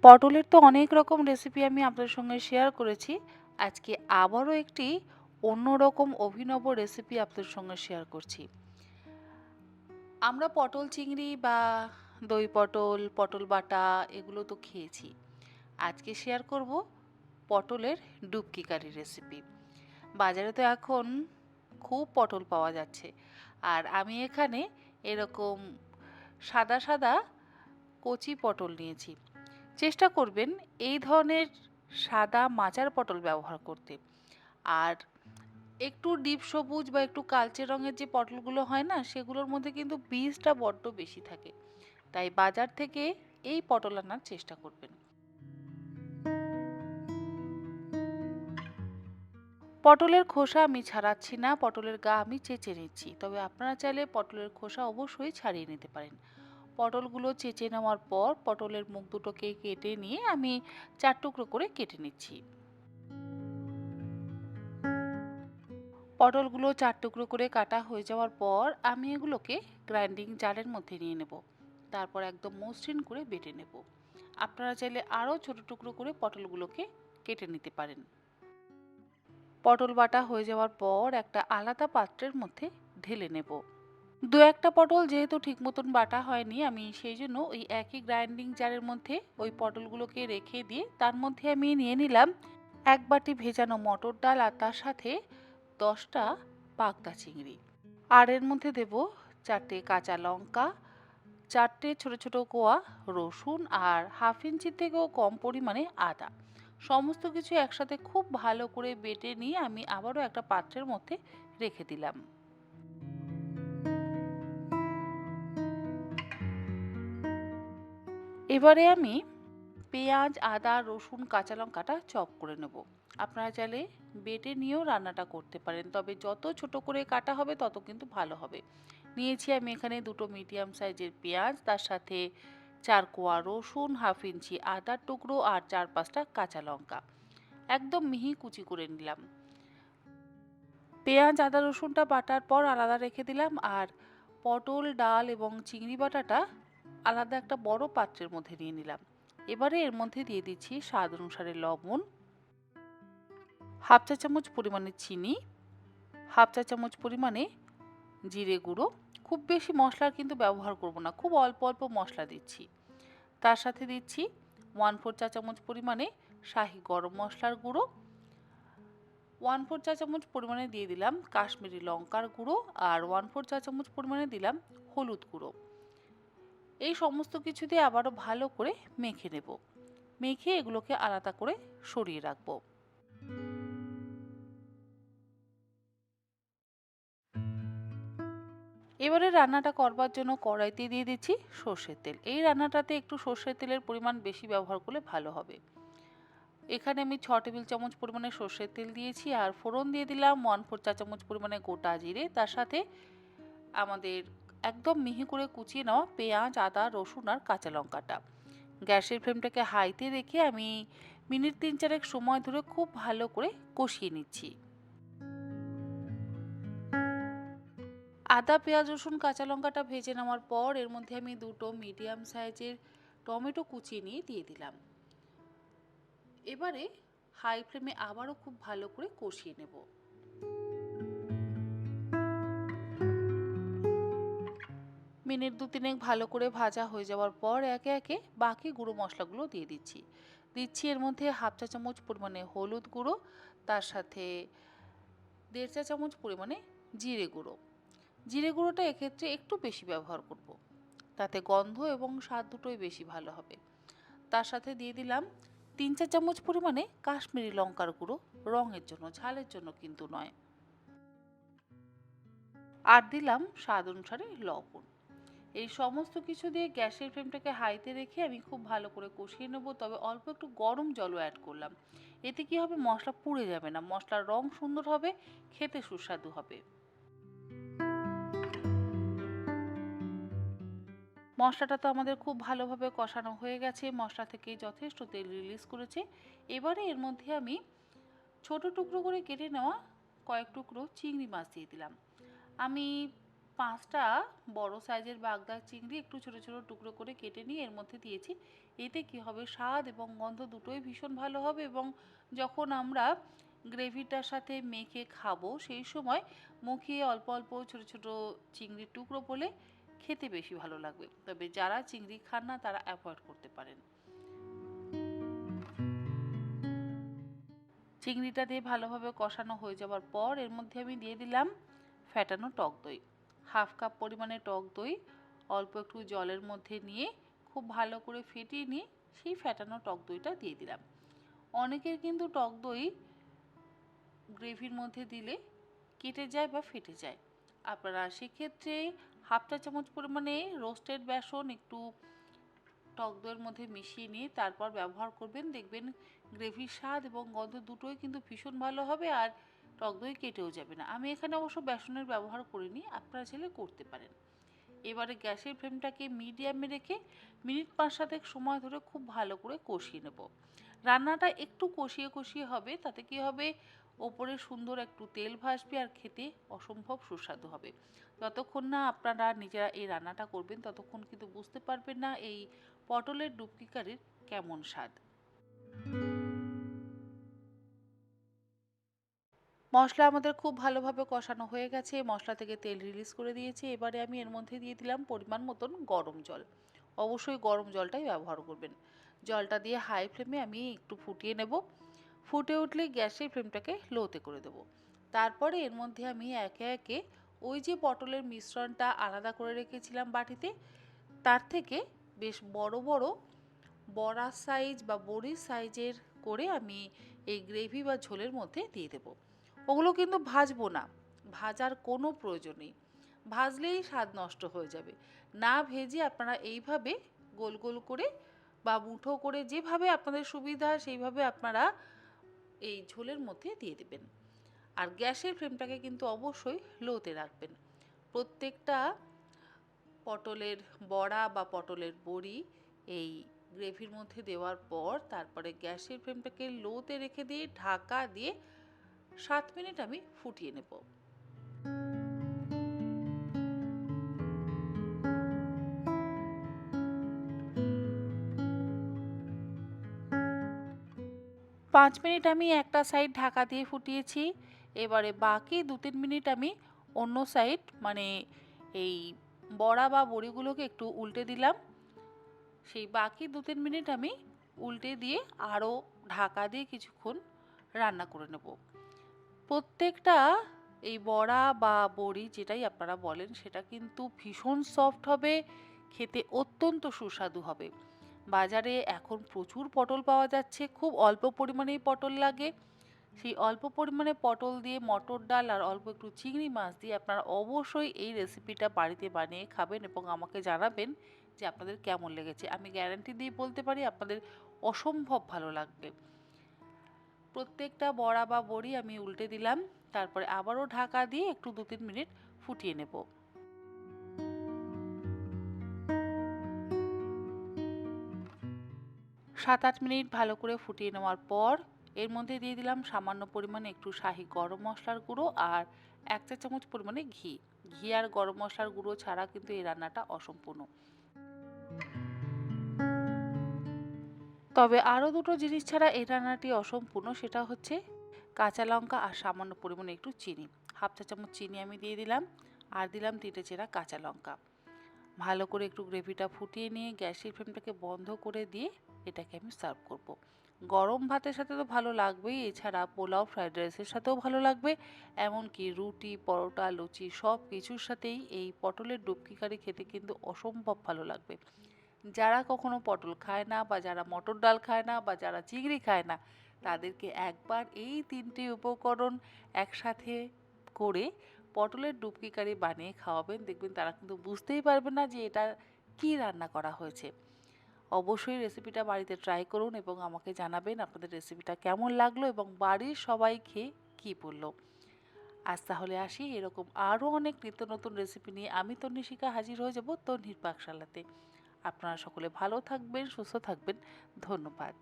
পটলের তো অনেক রকম রেসিপি আমি আপনাদের সঙ্গে শেয়ার করেছি। আজকে আবারও একটি অন্যরকম অভিনব রেসিপি আপনাদের সঙ্গে শেয়ার করছি। আমরা পটল চিংড়ি বা দই পটল, পটল বাটা এগুলো তো খেয়েছি। আজকে শেয়ার করব পটলের ডুবকি কারি রেসিপি। বাজারে তো এখন খুব পটল পাওয়া যাচ্ছে। আর আমি এখানে এরকম সাদা সাদা কচি পটল নিয়েছি। চেষ্টা করবেন এই ধরনের সাদা মাচার পটল ব্যবহার করতে। আর একটু ডিপ সবুজ বা একটু কালচে রঙের যে পটলগুলো হয় না, সেগুলোর মধ্যে কিন্তু বীজটা বড্ড বেশি থাকে। তাই বাজার থেকে এই পটল আনার চেষ্টা করবেন। পটলের খোসা আমি ছাড়াচ্ছি না, পটলের গা আমি চেঁচে নিচ্ছি। তবে আপনারা চাইলে পটলের খোসা অবশ্যই ছাড়িয়ে নিতে পারেন। পটলগুলো চেঁচে নেওয়ার পর পটলের মুখ দুটোকে কেটে নিয়ে আমি 4 টুকরো করে কেটে নিচ্ছি। পটলগুলো 4 টুকরো করে কাটা হয়ে যাওয়ার পর আমি এগুলোকে গ্রাইন্ডিং জারের মধ্যে নিয়ে নেব। তারপর একদম মসৃণ করে বেটে নেব। আপনারা চাইলে আরও ছোট টুকরো করে পটলগুলোকে কেটে নিতে পারেন। পটল বাটা হয়ে যাওয়ার পর একটা আলাদা পাত্রের মধ্যে ঢেলে নেব। দু একটা পটল যেহেতু ঠিক মতন বাটা হয়নি, আমি সেই জন্য ওই একই গ্রাইন্ডিং জারের মধ্যে ওই পটলগুলোকে রেখে দিয়ে তার মধ্যে আমি নিয়ে নিলাম 1 বাটি ভেজানো মটর ডাল আর তার সাথে 10টা পাকদা চিংড়ি। আর এর মধ্যে দেব 4টে কাঁচা লঙ্কা, 4টে ছোট ছোট কোয়া রসুন আর হাফ ইঞ্চির থেকেও কম পরিমাণে আদা। সমস্ত কিছু একসাথে খুব ভালো করে বেটে নিয়ে আমি আবারও একটা পাত্রের মধ্যে রেখে দিলাম। এবারে আমি পেঁয়াজ, আদা, রসুন, কাঁচা লঙ্কাটা চপ করে নেব। আপনারা চাইলে বেটে নিয়েও রান্নাটা করতে পারেন, তবে যত ছোট করে কাটা হবে তত কিন্তু ভালো হবে। নিয়েছি আমি এখানে দুটো মিডিয়াম সাইজের পেঁয়াজ, তার সাথে 4 কোয়া রসুন, হাফ ইঞ্চি আদার টুকরো আর 4-5টা কাঁচা লঙ্কা একদম মিহি কুচি করে নিলাম। পেঁয়াজ, আদা, রসুনটা বাটার পর আলাদা রেখে দিলাম। আর পটল, ডাল এবং চিংড়ি বাটাটা আলাদা একটা বড় পাত্রের মধ্যে নিয়ে নিলাম। এবারে এর মধ্যে দিয়ে দিচ্ছি স্বাদ অনুসারে লবণ, হাফ চা চামচ পরিমাণে চিনি, হাফ চা চামচ পরিমাণে জিরে গুঁড়ো। খুব বেশি মশলা কিন্তু ব্যবহার করব না, খুব অল্প অল্প মশলা দিচ্ছি। তার সাথে দিচ্ছি 1/4 চা চামচ পরিমাণে শাহি গরম মশলার গুঁড়ো, 1/4 চা চামচ পরিমাণে দিয়ে দিলাম কাশ্মীরি লঙ্কার গুঁড়ো আর 1/4 চা চামচ পরিমাণে দিলাম হলুদ গুঁড়ো। এই সমস্ত কিছু দিয়ে আবারও ভালো করে মেখে নেব। মেখে এগুলোকে আলাদা করে সরিয়ে রাখবো। এবারে রান্নাটা করবার জন্য কড়াইতে দিয়ে দিচ্ছি সর্ষের তেল। এই রান্নাটাতে একটু সর্ষের তেলের পরিমাণ বেশি ব্যবহার করলে ভালো হবে। এখানে আমি 6 টেবিল চামচ পরিমাণে সর্ষের তেল দিয়েছি আর ফোড়ন দিয়ে দিলাম 1/4 চা চামচ পরিমাণে গোটা জিরে, তার সাথে আমাদের একদম মিহি করে কুচিয়ে নেওয়া পেঁয়াজ, আদা, রসুন আর কাঁচা লঙ্কাটা। গ্যাসের ফ্লেমটাকে হাইতে রেখে আমি মিনিট 3-4 সময় ধরে খুব ভালো করে কষিয়ে নিচ্ছি। আদা, পেঁয়াজ, রসুন, কাঁচা লঙ্কাটা ভেজে নেওয়ার পর এর মধ্যে আমি দুটো মিডিয়াম সাইজের টমেটো কুচিয়ে নিয়ে দিয়ে দিলাম। এবারে হাই ফ্লেমে আবারও খুব ভালো করে কষিয়ে নেব। মিনিট 2-3 ভালো করে ভাজা হয়ে যাওয়ার পর একে একে বাকি গুঁড়ো মশলাগুলো দিয়ে দিচ্ছি। দিচ্ছি এর মধ্যে হাফ চা চামচ পরিমাণে হলুদ গুঁড়ো, তার সাথে 1.5 চা চামচ পরিমাণে জিরে গুঁড়ো। জিরে গুঁড়োটা এক্ষেত্রে একটু বেশি ব্যবহার করব, তাতে গন্ধ এবং স্বাদ দুটোই বেশি ভালো হবে। তার সাথে দিয়ে দিলাম 3 চা চামচ পরিমাণে কাশ্মীরি লঙ্কার গুঁড়ো, রঙের জন্য, ঝালের জন্য কিন্তু নয়। আর দিলাম স্বাদ অনুসারে লবণ। এই সমস্ত কিছু দিয়ে গ্যাসের ফ্লেমটাকে হাইতে রেখে আমি খুব ভালো করে কষিয়ে নেব, তবে অল্প একটু গরম জলও অ্যাড করলাম। এতে কি হবে, মশলা পুড়ে যাবে না, মশলার রং সুন্দর হবে, খেতে সুস্বাদু হবে। মশলাটা তো আমাদের খুব ভালোভাবে কষানো হয়ে গেছে, মশলা থেকে যথেষ্ট তেল রিলিজ করেছে। এবারে এর মধ্যে আমি ছোট টুকরো করে কেটে নেওয়া কয়েক টুকরো চিংড়ি মাছ দিয়ে দিলাম। আমি 5টা বড় সাইজের বাগদা চিংড়ি একটু ছোট ছোট টুকরো করে কেটে নিয়ে এর মধ্যে দিয়েছি। এতে কি হবে, স্বাদ এবং গন্ধ দুটোই ভীষণ ভালো হবে এবং যখন আমরা গ্রেভিটার সাথে মেখে খাবো সেই সময় মুখে অল্প অল্প ছোট ছোট চিংড়ির টুকরো পড়লে খেতে বেশি ভালো লাগবে। তবে যারা চিংড়ি খান না তারা অ্যাভয়েড করতে পারেন। চিংড়িটা দিয়ে ভালোভাবে কষানো হয়ে যাওয়ার পর এর মধ্যে আমি দিয়ে দিলাম ফ্যাটানো টক দই। 1/2 কাপ পরিমাণে টক দই অল্প একটু জলের মধ্যে নিয়ে খুব ভালো করে ফেটিয়ে নিয়ে সেই ফ্যাটানো টক দইটা দিয়ে দিলাম। অনেকের কিন্তু টক দই গ্রেভির মধ্যে দিলে কেটে যায় বা ফেটে যায়। আপনারা সেক্ষেত্রে 1/2 চা চামচ পরিমাণে রোস্টেড বেসন একটু টক দইয়ের মধ্যে মিশিয়ে নিয়ে তারপর ব্যবহার করবেন। দেখবেন গ্রেভির স্বাদ এবং গন্ধ দুটোই কিন্তু ভীষণ ভালো হবে আর টক দই কেটেও যাবে না। আমি এখানে অবশ্য বেসনের ব্যবহার করিনি, আপনারা চাইলে করতে পারেন। এবারে গ্যাসের ফ্লেমটাকে মিডিয়ামে রেখে মিনিট 5-7 সময় ধরে খুব ভালো করে কষিয়ে নেব। রান্নাটা একটু কষিয়ে কষিয়ে হবে, তাতে কি হবে, ওপরে সুন্দর একটু তেল ভাসবে আর খেতে অসম্ভব সুস্বাদু হবে। যতক্ষণ না আপনারা নিজেরা এই রান্নাটা করবেন ততক্ষণ কিন্তু বুঝতে পারবেন না এই পটলের ডুবকি কারির কেমন স্বাদ। মশলা আমাদের খুব ভালোভাবে কষানো হয়ে গেছে, মশলা থেকে তেল রিলিজ করে দিয়েছে। এবারে আমি এর মধ্যে দিয়ে দিলাম পরিমাণ মতন গরম জল। অবশ্যই গরম জলটাই ব্যবহার করবেন। জলটা দিয়ে হাই ফ্লেমে আমি একটু ফুটিয়ে নেব। ফুটে উঠলে গ্যাসের ফ্লেমটাকে লোতে করে দেব। তারপরে এর মধ্যে আমি একে একে ওই যে পটলের মিশ্রণটা আলাদা করে রেখেছিলাম বাটিতে, তার থেকে বেশ বড় বড় বড়া সাইজ বা বড়ির সাইজের করে আমি এই গ্রেভি বা ঝোলের মধ্যে দিয়ে দেব। ওগুলো কিন্তু ভাজবো না, ভাজার কোনো প্রয়োজন নেই, ভাজলেই স্বাদ নষ্ট হয়ে যাবে। না ভেজে আপনারা এইভাবে গোল গোল করে বা মুঠো করে যেভাবে আপনাদের সুবিধা সেইভাবে আপনারা এই ঝোলের মধ্যে দিয়ে দেবেন। আর গ্যাসের ফ্লেমটাকে কিন্তু অবশ্যই লোতে রাখবেন। প্রত্যেকটা পটলের বড়া বা পটলের বড়ি এই গ্রেভির মধ্যে দেওয়ার পর তারপরে গ্যাসের ফ্লেমটাকে লোতে রেখে দিয়ে ঢাকা দিয়ে 7 মিনিট আমি ফুটিয়ে নেব। 5 মিনিট আমি একটা সাইড ঢাকা দিয়ে ফুটিয়েছি। এবারে বাকি 2-3 মিনিট আমি অন্য সাইড মানে এই বড়া বা বড়িগুলোকে একটু উল্টে দিলাম। সেই বাকি 2-3 মিনিট আমি উল্টে দিয়ে আরও ঢাকা দিয়ে কিছুক্ষণ রান্না করে নেব। প্রত্যেকটা এই বড়া বা বড়ি যেটাই আপনারা বলেন সেটা কিন্তু ভীষণ সফট হবে, খেতে অত্যন্ত সুস্বাদু হবে। বাজারে এখন প্রচুর পটল পাওয়া যাচ্ছে, খুব অল্প পরিমাণেই পটল লাগে। সেই অল্প পরিমাণে পটল দিয়ে মটর ডাল আর অল্প একটু চিংড়ি মাছ দিয়ে আপনারা অবশ্যই এই রেসিপিটা বাড়িতে বানিয়ে খাবেন এবং আমাকে জানাবেন যে আপনাদের কেমন লেগেছে। আমি গ্যারান্টি দিয়ে বলতে পারি আপনাদের অসম্ভব ভালো লাগবে। প্রত্যেকটা বড়া বা বড়ি আমি উল্টে দিলাম, তারপরে আবারও ঢাকা দিয়ে একটু 2-3 মিনিট ফুটিয়ে নেব। 7-8 মিনিট ভালো করে ফুটিয়ে নেওয়ার পর এর মধ্যে দিয়ে দিলাম সামান্য পরিমাণে একটু শাহি গরম মশলার গুঁড়ো আর 1 চা চামচ পরিমাণে ঘি। ঘি আর গরম মশলার গুঁড়ো ছাড়া কিন্তু এই রান্নাটা অসম্পূর্ণ। তবে আরও দুটো জিনিস ছাড়া এই রান্নাটি অসম্পূর্ণ, সেটা হচ্ছে কাঁচা লঙ্কা আর সামান্য পরিমাণে একটু চিনি। 1/2 চা চামচ চিনি আমি দিয়ে দিলাম আর দিলাম 3টে চেরা কাঁচা লঙ্কা। ভালো করে একটু গ্রেভিটা ফুটিয়ে নিয়ে গ্যাসের ফ্লেমটাকে বন্ধ করে দিয়ে এটাকে আমি সার্ভ করব। গরম ভাতের সাথে তো ভালো লাগবেই, এছাড়া পোলাও ফ্রাইড রাইসের সাথেও ভালো লাগবে, এমনকি রুটি পরোটা লুচি সব কিছুর সাথেই এই পটলের ডুবকি কারি খেতে কিন্তু অসম্ভব ভালো লাগবে। যারা কখনো পটল খায় না বা যারা মটর ডাল খায় না বা যারা চিংড়ি খায় না তাদেরকে একবার এই 3টে উপকরণ একসাথে করে পটলের ডুবকি কারি বানিয়ে খাওয়াবেন, দেখবেন তারা কিন্তু বুঝতেই পারবে না যে এটা কি রান্না করা হয়েছে। অবশ্যই রেসিপিটা বাড়িতে ট্রাই করুন এবং আমাকে জানাবেন আপনাদের রেসিপিটা কেমন লাগলো এবং বাড়ির সবাই খেয়ে কী বললো। আজ তাহলে আসি, এরকম আরও অনেক নিত্য নতুন রেসিপি নিয়ে আমি তন্নিশিকা হাজির হয়ে যাব তন্নির পাকশালাতে। আপনারা সকলে ভালো থাকবেন, সুস্থ থাকবেন। ধন্যবাদ।